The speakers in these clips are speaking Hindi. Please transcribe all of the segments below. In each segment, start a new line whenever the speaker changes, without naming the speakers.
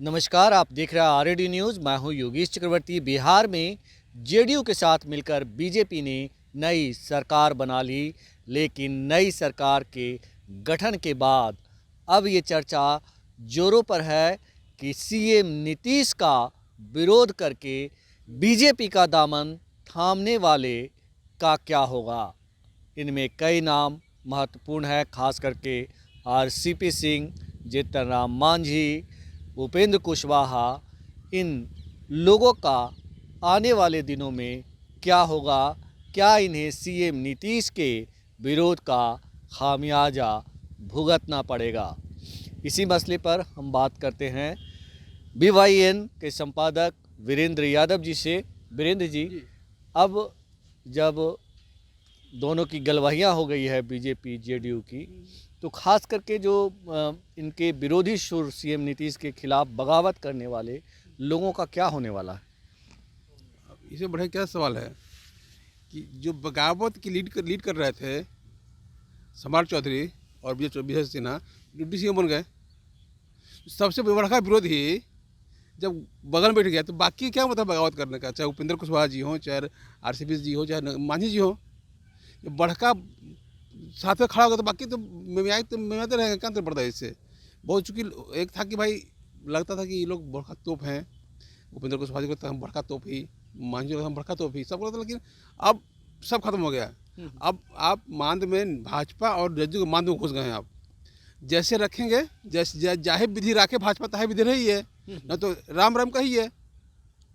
नमस्कार, आप देख रहे हैं आरएडी न्यूज़। मैं हूं योगेश चक्रवर्ती। बिहार में जेडीयू के साथ मिलकर बीजेपी ने नई सरकार बना ली, लेकिन नई सरकार के गठन के बाद अब ये चर्चा जोरों पर है कि सीएम नीतीश का विरोध करके बीजेपी का दामन थामने वाले का क्या होगा। इनमें कई नाम महत्वपूर्ण है, खास करके आरसीपी सिंह, जीतन राम मांझी, उपेंद्र कुशवाहा। इन लोगों का आने वाले दिनों में क्या होगा, क्या इन्हें सीएम नीतीश के विरोध का खामियाजा भुगतना पड़ेगा। इसी मसले पर हम बात करते हैं BYN के संपादक वीरेंद्र यादव जी से। वीरेंद्र जी, अब जब दोनों की गलवाहियाँ हो गई है बीजेपी जेडीयू की, तो खास करके जो इनके विरोधी सुर सीएम नीतीश के खिलाफ बगावत करने वाले लोगों का क्या होने वाला है।
इससे बड़ा क्या सवाल है कि जो बगावत की लीड कर रहे थे सम्राट चौधरी और विजय सिन्हा, डिप्टी सीएम बन गए। सबसे बड़ा विरोधी जब बगल में बैठ गया तो बाकी क्या मतलब बगावत करने का, चाहे उपेंद्र कुशवाहा जी हो, चाहे आरसीपी जी हो, चाहे मांझी जी हो। बड़का साथ में खड़ा होगा तो बाकी तो मियाते रहेंगे। क्या अंतर पड़ता है इससे। बहुत चूँकि एक था कि भाई लगता था कि ये लोग बड़का तोप हैं, उपेंद्र कुशवाहा जी को हम बड़का तोप ही, मांझी को हम बड़का तोप ही, सब लगता। लेकिन अब सब खत्म हो गया। अब आप मांद में भाजपा और जदयू के मांद में घुस गए हैं। आप जैसे रखेंगे, जैसे जाहे विधि राखे भाजपा ताहे विधि रही है, न तो राम राम का ही है।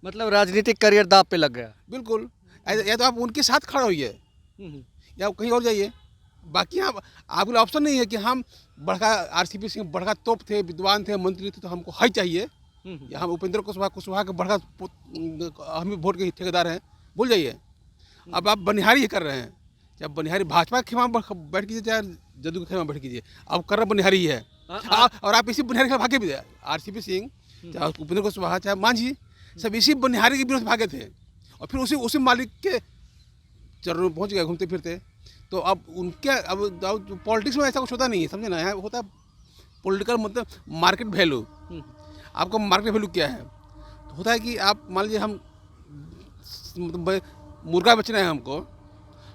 मतलब राजनीतिक करियर दांव पे लग गया।
बिल्कुल। या तो आप उनके साथ खड़ा होइए या कहीं और जाइए। बाकी आप आपके ऑप्शन नहीं है कि हम बड़का आरसीपी सिंह बड़का तोप थे, विद्वान थे, मंत्री थे, तो हमको हाई चाहिए, या हम उपेंद्र कुशवाहा के बड़का हम वोट के ठेकेदार हैं। भूल जाइए। अब आप बनिहारी ही कर रहे हैं। चाहे बनिहारी भाजपा के खेमा बैठ कीजिए, चाहे जदयू के खेमा बैठ कीजिए, अब कर रहा बनिहारी ही है। और आप इसी बनिहारी के भागे भी थे। आरसीपी सिंह, चाहे उपेंद्र कुशवाहा, चाहे मांझी, सब इसी बनिहारी के विरोध भागे थे और फिर उसी मालिक के चरणों में पहुँच गए घूमते फिरते। तो अब उनके अब पॉलिटिक्स में ऐसा कुछ होता नहीं है, समझे ना। यहाँ होता पॉलिटिकल मतलब मार्केट वैल्यू। आपका मार्केट वैल्यू क्या है। तो होता है कि आप मान लीजिए हम मतलब मुर्गा बेचना है हमको,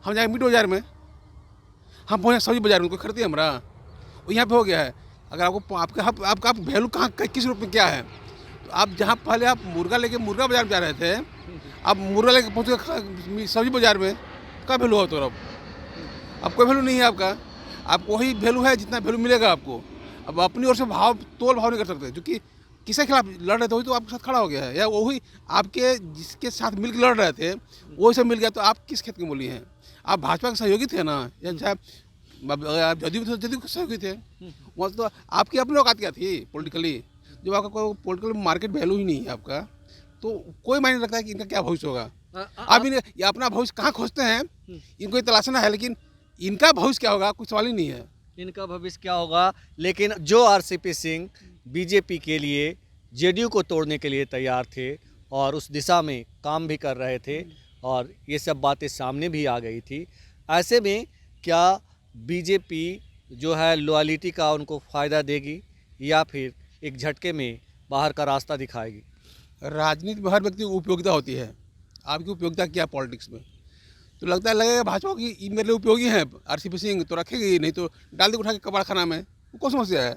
हम जाएंगे मीट बाजार में, हम पहुँचे सब्जी बाजार में, कोई खरीदती है हमारा। वो यहाँ पे हो गया है। अगर आपको आपका वैल्यू कहाँ किस रूप में क्या है, तो आप जहाँ पहले आप मुर्गा लेके मुर्गा बाजार में जा रहे थे, अब मुर्गा लेके पहुँचे सब्जी बाजार में, क्या वैल्यू हो। तो अब कोई वैल्यू नहीं है आपका। आप वही वैल्यू है जितना वैल्यू मिलेगा आपको। अब अपनी ओर से तोल भाव नहीं कर सकते, क्योंकि किसके खिलाफ लड़ रहे थे वही तो आपके साथ खड़ा हो गया है, या वही आपके जिसके साथ मिलकर लड़ रहे थे वही सब मिल गया। तो आप किस खेत की मूली हैं। आप भाजपा के सहयोगी थे ना, या चाहे आप जदयू के सहयोगी थे। वहाँ तो आपकी अपनी औकात क्या थी पॉलिटिकली। जब आपका कोई पॉलिटिकल मार्केट वैल्यू ही नहीं है आपका, तो कोई मायने नहीं रखता है कि इनका क्या भविष्य होगा। आप ये अपना भविष्य कहाँ खोजते हैं, इनको ये तलाशना है, लेकिन इनका भविष्य क्या होगा कुछ सवाल ही नहीं है।
इनका भविष्य क्या होगा। लेकिन जो आरसीपी सिंह बीजेपी के लिए जेडीयू को तोड़ने के लिए तैयार थे और उस दिशा में काम भी कर रहे थे, और ये सब बातें सामने भी आ गई थी, ऐसे में क्या बीजेपी जो है लॉयल्टी का उनको फ़ायदा देगी, या फिर एक झटके में बाहर का रास्ता दिखाएगी।
राजनीति में हर व्यक्ति की उपयोगिता होती है। आपकी उपयोगिता क्या पॉलिटिक्स में, तो लगेगा भाजपा की ये मेरे लिए उपयोगी है आरसीपी सिंह, तो रखेगी, नहीं तो डाल देगी उठा के कबाड़ खाना में। वो कौन समस्या है।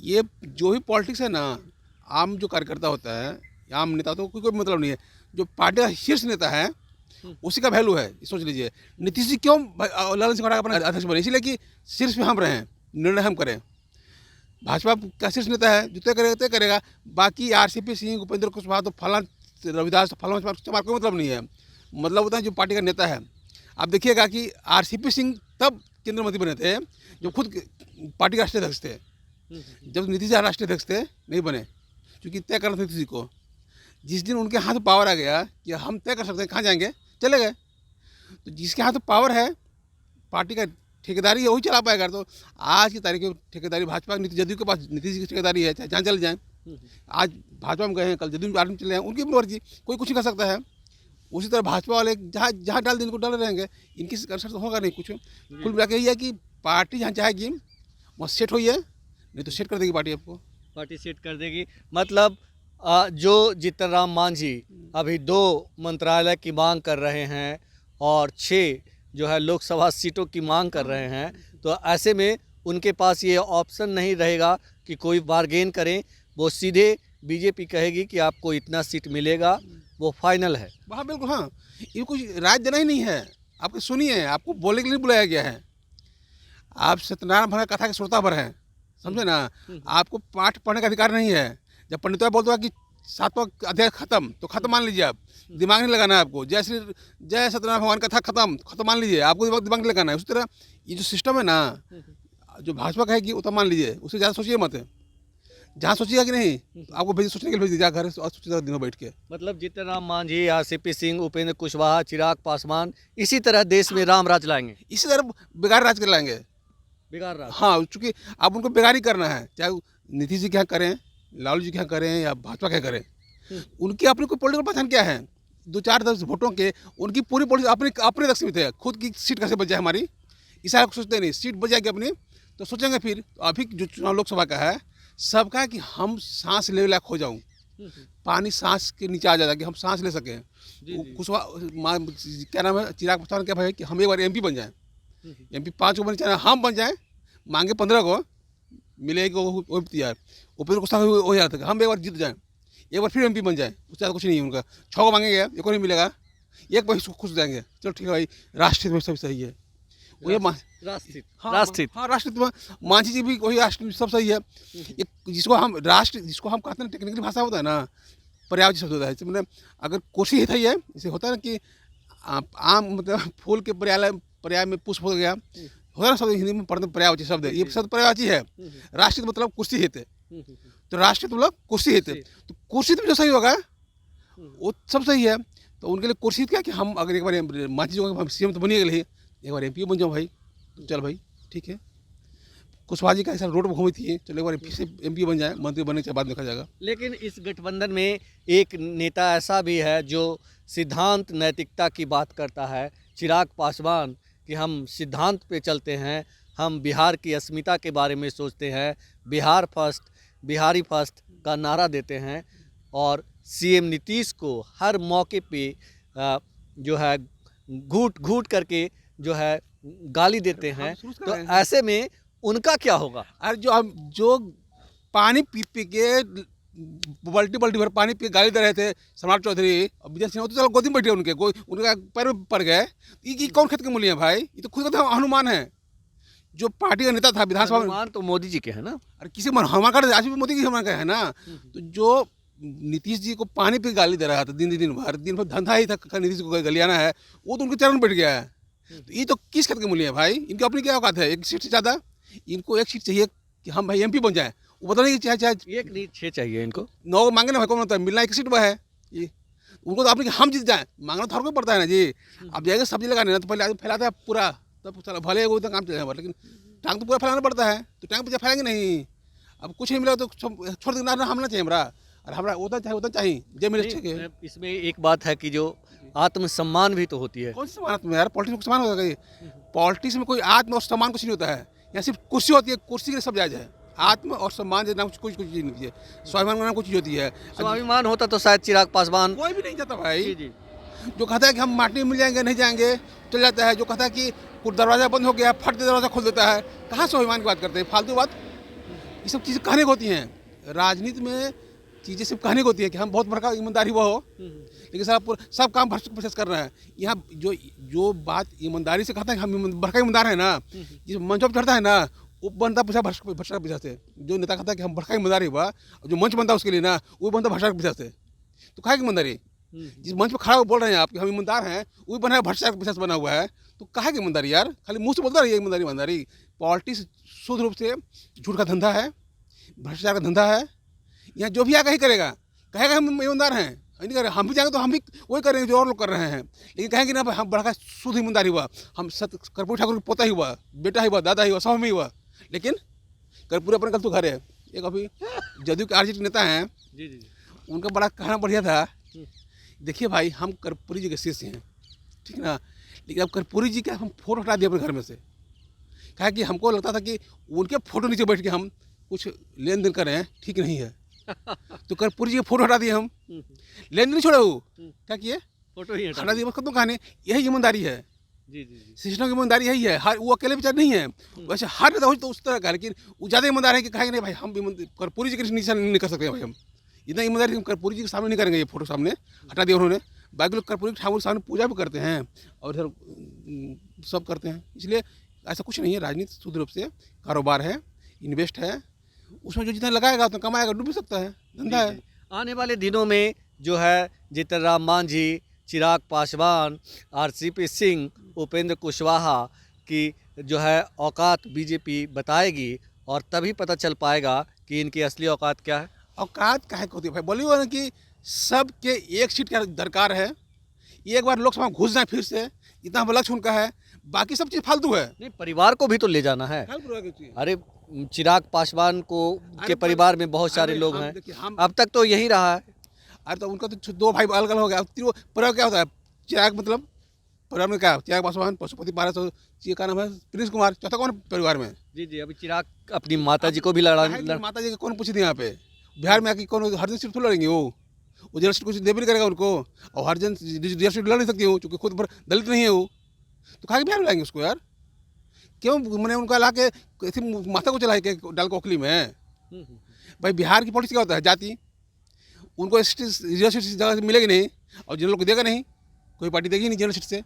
ये जो भी पॉलिटिक्स है ना, आम जो कार्यकर्ता होता है, आम नेता, तो कोई मतलब नहीं है। जो पार्टी का शीर्ष नेता है उसी का वैल्यू है। सोच लीजिए नीतीश जी क्यों लालन सिंह का अपना अध्यक्ष बने, इसीलिए कि शीर्ष में हम रहें, निर्णय हम करें। भाजपा का शीर्ष नेता है, जो तय करेगा। बाकी आरसीपी सिंह, उपेंद्र कुशवाहा, तो फलां रविदास, तो फलां कोई मतलब नहीं है। मतलब होता है जो पार्टी का नेता है। आप देखिएगा कि आरसीपी सिंह तब केंद्रीय मंत्री बने थे जब खुद पार्टी के राष्ट्रीय अध्यक्ष थे। जब नीतीश जी राष्ट्रीय अध्यक्ष थे नहीं बने, क्योंकि तय करना था नीतीश जी को। जिस दिन उनके हाथ में पावर आ गया कि हम तय कर सकते हैं कहाँ जाएंगे, चले गए। तो जिसके हाथ में पावर है, पार्टी का ठेकेदारी है, वही चला पाएगा। तो आज की तारीख में ठेकेदारी भाजपा जदयू के पास नीतीश जी की ठेकेदारी है, चाहे जहाँ चले जाएँ। आज भाजपा में गए हैं, कल जदयू में आदमी चले जाएँ, उनकी मर्जी, कोई कुछ नहीं कर सकता है। उसी तरह भाजपा वाले जहाँ डाल दें इनको डाल रहेंगे, इनकी कंसर्ट तो होगा नहीं कुछ। कुल मिला के यही है कि पार्टी जहाँ चाहेगी वहाँ सेट हुई है, नहीं तो सेट कर देगी पार्टी आपको।
पार्टी सीट कर देगी। मतलब जो जीतन राम मांझी अभी 2 मंत्रालय की मांग कर रहे हैं और 6 जो है लोकसभा सीटों की मांग कर रहे हैं, तो ऐसे में उनके पास ये ऑप्शन नहीं रहेगा कि कोई बार्गेन करें। वो सीधे बीजेपी कहेगी कि आपको इतना सीट मिलेगा, वो फाइनल है।
हाँ बिल्कुल, हाँ, ये कुछ राय देना ही नहीं है, आपको सुनिए, आपको बोलने के लिए बुलाया गया है। आप सत्यनारायण भर कथा के श्रोता भर हैं, समझे ना। आपको पाठ पढ़ने का अधिकार नहीं है। जब पंडित बोलते हैं कि 7वां अध्याय खत्म, तो खत्म मान लीजिए, आप दिमाग नहीं लगाना है आपको। जय सत्यनारायण भगवान कथा खत्म मान लीजिए, आपको दिमाग नहीं लगाना है। उसी तरह ये जो सिस्टम है ना, जो भाजपा कहेगी वो तो मान लीजिए, उससे ज़्यादा सोचिए मत। जहाँ सोचिएगा कि नहीं, तो आपको सोचने के लिए भेज दीजिए घर से, और सोचिएगा दिनों बैठ के।
मतलब जीतन राम मांझी, आरसीपी सिंह, उपेंद्र कुशवाहा, चिराग पासवान इसी तरह देश में राम राज लाएंगे,
इसी तरह बेकार राज कर लाएंगे।
बिगाड़ राज।
हाँ, चूँकि अब उनको बेकार ही करना है, चाहे नीतीश जी क्या करें, लालू जी क्या करें, या भाजपा क्या करें। उनकी अपनी कोई पॉलिटिकल पहचान क्या है? 2-4-10 वोटों के उनकी पूरी पॉलिटिक्स अपने तक सीमित है। खुद की सीट कैसे बच जाए हमारी, इस को सोचते नहीं। सीट बच जाएगी अपनी तो सोचेंगे फिर। तो अभी जो चुनाव लोकसभा का है, सबका है कि हम सांस ले लायक हो जाऊँ, पानी सांस के नीचे आ जाता है कि हम सांस ले सकें। क्या नाम है, चिराग पासवान क्या भाई कि हम एक बार MP बन जाएँ। MP 5 को बने, चाहे हम बन जाएँ, मांगे 15 को, मिलेगी वो तैयार। उपेंद्र कुशवाहा हो जाता है, हम एक बार जीत जाएँ, एक बार फिर MP बन जाए, उससे ज़्यादा कुछ नहीं है उनका। 6 को मांगेंगे, एक को नहीं मिलेगा, एक बार खुश हो जाएंगे, चलो ठीक है भाई, राष्ट्रहित में सब सही है। वही
राष्ट्रहित,
हाँ,
राष्ट्रहित।
हाँ, राष्ट्रहित में मांझी जी भी वही राष्ट्र सब सही है। एक जिसको हम कहते हैं, टेक्निकली भाषा होता है ना, पर्यायवाची शब्द होता है। मतलब अगर कोशी हित है, जैसे होता है ना कि आम मतलब फूल के पर्याय में पुष्प हो गया, होता है ना शब्द हिंदी में पढ़ते पर्यायवाची शब्द है, ये शब्द पर्यायवाची है। राष्ट्रहित मतलब कुर्सी हित है, तो राष्ट्रहित मतलब कुर्सी हित है। तो कुर्सी हित में जो सही होगा वो सब सही है। तो उनके लिए कुर्सी हित क्या कि हम अगर एक बार मांझी जी को CM तो बनिए गए, एक बार MP बन जाओ भाई, तो चल भाई ठीक है। कुशवाहा जी का ऐसा रोड पर घूमी थी, चलो एक बार फिर से MP बन जाए, मंत्री बनने के बाद देखा जाएगा।
लेकिन इस गठबंधन में एक नेता ऐसा भी है जो सिद्धांत नैतिकता की बात करता है, चिराग पासवान, कि हम सिद्धांत पे चलते हैं, हम बिहार की अस्मिता के बारे में सोचते हैं, बिहार फर्स्ट, बिहारी फर्स्ट का नारा देते हैं और CM नीतीश को हर मौके पे जो है घूट घूट करके जो है गाली देते हैं। तो ऐसे में उनका क्या होगा?
अरे जो पानी पी के बल्टी भर पानी पी गाली दे रहे थे सम्राट चौधरी और विजय सिन्हा, तो चलो गोदी में बैठे उनका पैर में पड़ गए। ये कौन खेत के मूल्य है भाई? ये तो खुद का हनुमान है, जो पार्टी का नेता था विधानसभा में।
हनुमान तो मोदी जी के हैं ना।
अरे किसी हनुमान का आज भी मोदी की हनुमान का है ना। तो जो नीतीश जी को पानी पे गाली दे रहा था दिन भर धंधा ही था नीतीश को गलियाना है, वो तो उनके चरण बैठ गया है। तो ये तो किस खेत के मूल्य है भाई? इनकी अपनी क्या औकात है? एक सीट से ज़्यादा इनको एक सीट चाहिए कि हम भाई MP बन जाए। वो बता नहीं चाहे
एक नहीं 6 चाहिए इनको,
9 मांगे ना भाई, कौन होता है? मिलना एक सीट में है ये। उनको तो अपने हम जीत जाए, मांगना तो हर कोई पड़ता है ना जी। अब जाएगा सब्जी लगाने ना, तो पहले आदमी फैलाता है पूरा, तब चलो भले वो तो काम चल जाए, लेकिन टांग तो पूरा फैलाना पड़ता है। तो टांग पे फैलाएंगे नहीं, अब कुछ नहीं मिला तो छोड़ देना, हमला चाहिए हमारा, और हमारा होता चाहिए जय मेरे।
इसमें एक बात है कि जो आत्मसम्मान भी तो होती है।
कौन सी सम्मान में यार? पॉलिटिक्स में सम्मान होता है? पॉलिटिक्स में कोई आत्म और सम्मान कुछ नहीं होता है। यहाँ सिर्फ कुर्सी होती है, कुर्सी के लिए सब जायज है। आत्म और सम्मान नाम कुछ चीज़ नहीं है, स्वाभिमान नाम कुछ चीज़ होती है।
स्वाभिमान होता तो शायद चिराग पासवान
कोई भी नहीं जाता भाई।
जी।
जो कहता है कि हम माटी में मिल जाएंगे, नहीं जाएंगे, चल जाता है। जो कहता है कि कुछ दरवाज़ा बंद हो गया, फट दरवाज़ा खोल देता है। कहाँ स्वाभिमान की बात करते हैं? फालतू बात। ये सब चीज़ें कहने को होती हैं। राजनीति में चीज़ें सिर्फ कहने को होती है कि हम बहुत बड़का ईमानदारी हुआ हो, लेकिन सब काम भ्रष्ट कर रहे हैं। यहाँ जो बात ईमानदारी से कहता है कि हम बड़का ईमानदार है ना, जिस मंच पर चढ़ता है ना, वो बनता पैसा भ्रष्ट पैसा से। जो नेता कहता है कि हम बड़का ईमानदारी हुआ, और जो मंच बनता है उसके लिए ना, वो बनता भ्रष्ट पैसा से। तो कहा कि ईमानदारी? जिस मंच पर खड़ा बोल रहे हैं आप कि हम ईमानदार हैं, वो बना है भ्रष्टाचार पैसा से बना हुआ है। तो कहा कि ईमानदारी यार? खाली मुँह से बोलता रहिए ईमानदारी। पॉलिटिक्स शुद्ध रूप से झूठ का धंधा है, भ्रष्टाचार का धंधा है। यहाँ जो भी आगे ही कहेगा हम ईमानदार हैं, नहीं करें हम भी जाएंगे तो हम भी वही करेंगे जो और लोग कर रहे हैं। लेकिन कहेंगे ना हम बड़ा शुद्ध ईमानदारी हुआ, हम कर्पूरी ठाकुर पोता ही हुआ, बेटा ही हुआ, दादा ही हुआ, सब में ही हुआ। लेकिन कर्पूरी अपने कल तो घर है। एक अभी जदयू के RJD नेता हैं, उनका बड़ा कहना बढ़िया था। देखिए भाई, हम कर्पूरी जी के शिष्य हैं, ठीक ना, लेकिन अब कर्पूरी जी का हम फोटो हटा दिए अपने घर में से। कहा कि हमको लगता था कि उनके फोटो नीचे बैठ के हम कुछ लेन देन कर रहे हैं, ठीक नहीं है। तो कर्पूरी जी की फोटो हटा दिए हम, लेन देन छोड़े वो क्या किए,
फोटो ही
हटा दिए, बस खत्म कहानी। यही ईमानदारी है,
जी जी जी।
सिस्टम की ईमानदारी यही है। हर वो अकेले बेचारे नहीं है, वैसे हर नेता हो तो उस तरह का, लेकिन वो ज़्यादा ईमानदार है कि कहेंगे नहीं भाई हम भी कर्पूरी जी के नीचे नहीं कर सकते भाई, हम इतना ईमानदारी हम कर्पूरी जी के सामने नहीं करेंगे। ये फोटो सामने हटा दिया उन्होंने। बाकी लोग कर्पूरी ठाकुर सामने पूजा भी करते हैं और इधर सब करते हैं। इसलिए ऐसा कुछ नहीं है, राजनीति शुद्ध रूप से कारोबार है, इन्वेस्ट है, उसमें जो जितना लगाएगा उतना कमाएगा, डूब भी सकता है, धंधा है।
आने वाले दिनों में जो है जीतन राम मांझी, चिराग पासवान, आरसीपी सिंह, उपेंद्र कुशवाहा की जो है औकात बीजेपी बताएगी और तभी पता चल पाएगा कि इनकी असली औकात क्या है।
औकात काहे को होती है भाई, बोली हुआ ना कि सबके एक सीट का दरकार है। एक बार लोकसभा में घुस जाए फिर से, इतना बड़ा लक्ष्य उनका है, बाकी सब चीज़ फालतू है।
नहीं, परिवार को भी तो ले जाना है।
फालतू है कुछ चीज़।
अरे चिराग पासवान को के परिवार में बहुत सारे लोग हैं,
देखिए हम,
अब तक तो यही रहा है।
अरे तो उनका तो दो भाई अलग अलग हो गया। अब तीनों परिवार क्या होता है, चिराग मतलब परिवार में क्या, चिराग पासवान, पशुपति पारस, ये का नाम है प्रिंस कुमार, चौथा कौन परिवार में।
जी जी। अभी चिराग अपनी माता जी को भी लड़ा
माता जी का कौन पूछी थी यहाँ पे, बिहार में आके कौन हरिजन सीट थोड़ा लड़ेंगे वो जनरल सीट कुछ दे भी नहीं करेगा उनको, और हरिजन जनरल सीट लड़ नहीं सकती वो, चूँकि खुद दलित नहीं है वो, तो कहा कि बिहार में लाएंगे उसको यार, क्यों मैंने उनका ला के ऐसे माथा को चलाए के डाल कोखली में। भाई बिहार की पॉलिसी क्या होता है, जाति, उनको रिजर्व सीट जगह से मिलेगी नहीं और जनरल को देगा नहीं, कोई पार्टी देगी नहीं जनरल सीट से,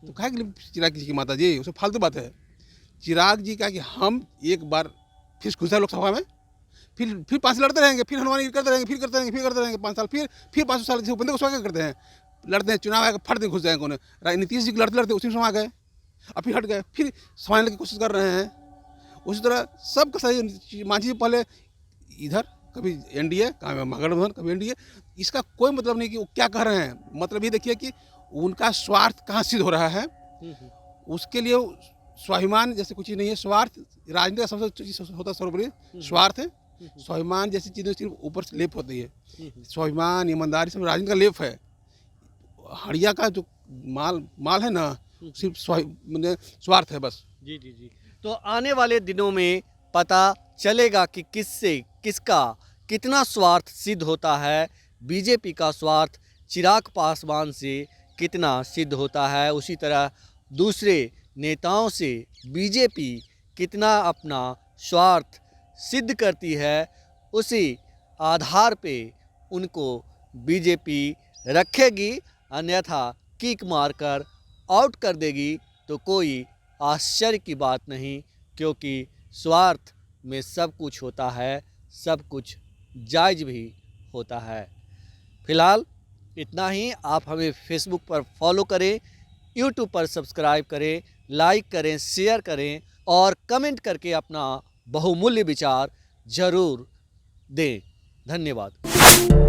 तो कहा कि चिराग जी की माता जी, उसमें फालतू बात है। चिराग जी का कि हम एक बार फिर घुसा लोकसभा में, फिर 5 साल लड़ते रहेंगे, फिर हनुमान करते रहेंगे, फिर करते रहेंगे, फिर करते रहेंगे 5 साल, फिर 5 साल जैसे बंदे को स्वागत करते हैं, लड़ते हैं, चुनाव आएगा फट दे घुस जाएंगे उन्हें। नीतीश जी लड़ते लड़ते उसी में आ गए, अब फिर हट गए, फिर संभालने की कोशिश कर रहे हैं। उसी तरह सबका सही, मांझी पहले इधर कभी एनडीए, महागठबंधन, कभी एनडीए, इसका कोई मतलब नहीं कि वो क्या कह रहे हैं। मतलब ये देखिए कि उनका स्वार्थ कहाँ सिद्ध हो रहा है, उसके लिए स्वाभिमान जैसे कुछ चीज़ नहीं है। स्वार्थ राजनीति का सबसे चीज होता है, सर्वोपरि स्वार्थ है। स्वाभिमान जैसी चीज़ें सिर्फ ऊपर से लेप होती है, स्वाभिमान, ईमानदारी सब राजनीति का लेप है। हड़िया का जो माल है ना, सिर्फ स्वार्थ है बस।
जी जी जी। तो आने वाले दिनों में पता चलेगा कि किससे किसका कितना स्वार्थ सिद्ध होता है। बीजेपी का स्वार्थ चिराग पासवान से कितना सिद्ध होता है, उसी तरह दूसरे नेताओं से बीजेपी कितना अपना स्वार्थ सिद्ध करती है, उसी आधार पे उनको बीजेपी रखेगी, अन्यथा किक मारकर आउट कर देगी तो कोई आश्चर्य की बात नहीं, क्योंकि स्वार्थ में सब कुछ होता है, सब कुछ जायज़ भी होता है। फिलहाल इतना ही। आप हमें फेसबुक पर फॉलो करें, यूट्यूब पर सब्सक्राइब करें, लाइक करें, शेयर करें और कमेंट करके अपना बहुमूल्य विचार ज़रूर दें। धन्यवाद।